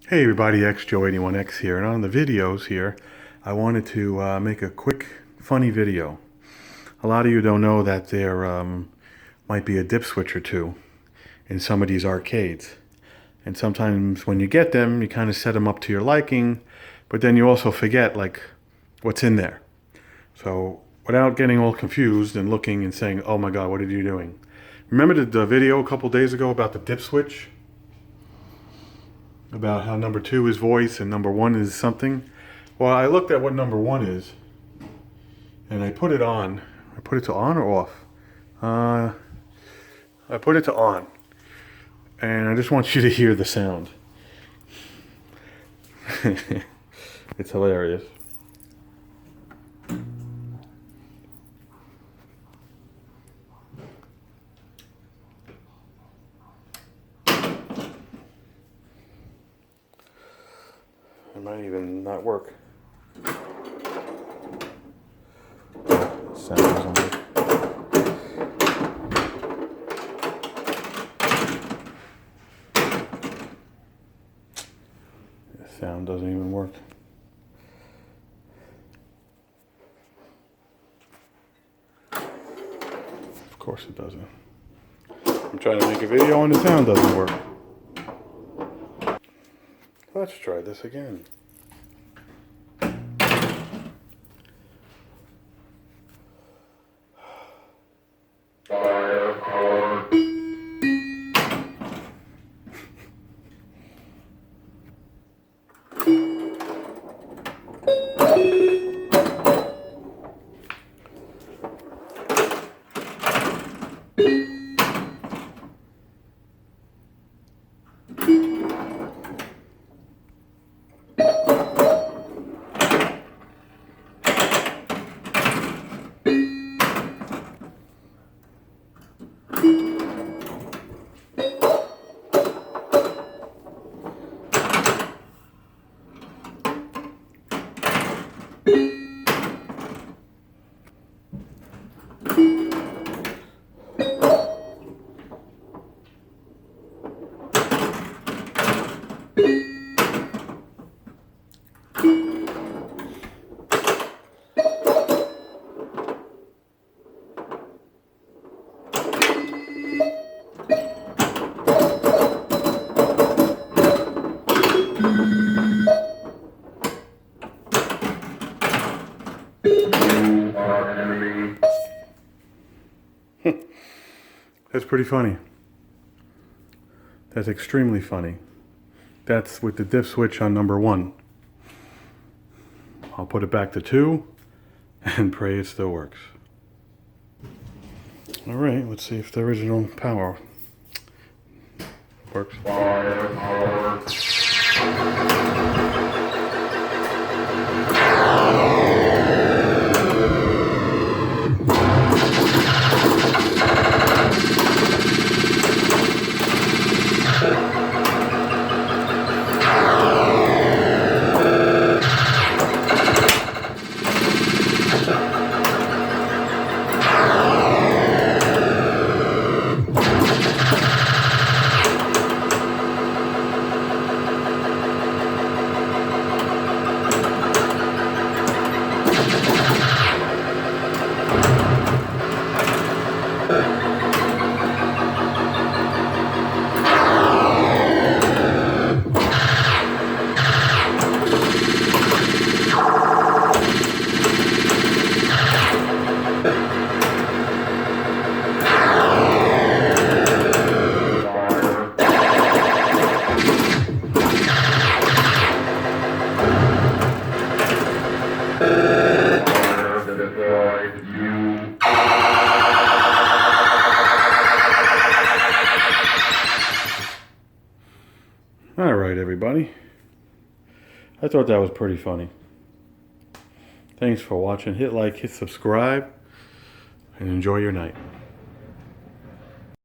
Hey everybody, XJoe81X here, and on the videos here, I wanted to make a quick, funny video. A lot of you don't know that there might be a dip switch or two in some of these arcades. And sometimes when you get them, you kind of set them up to your liking, but then you also forget, like, what's in there. So, without getting all confused and looking and saying, oh my god, what are you doing? Remember the video a couple days ago about the dip switch? About how number 2 is voice and number 1 is something. Well, I looked at what number 1 is and I put it on. I put it to on or off? I put it to on, and I just want you to hear the sound. It's hilarious. It might even not work. Sound doesn't work. The sound doesn't even work. Of course it doesn't. I'm trying to make a video and the sound doesn't work. Let's try this again. That's pretty funny. That's extremely funny. That's with the dip switch on number 1. I'll put it back to 2 and pray it still works. Alright, let's see if the original power works. Alright everybody, I thought that was pretty funny. Thanks for watching. Hit like, hit subscribe, and enjoy your night.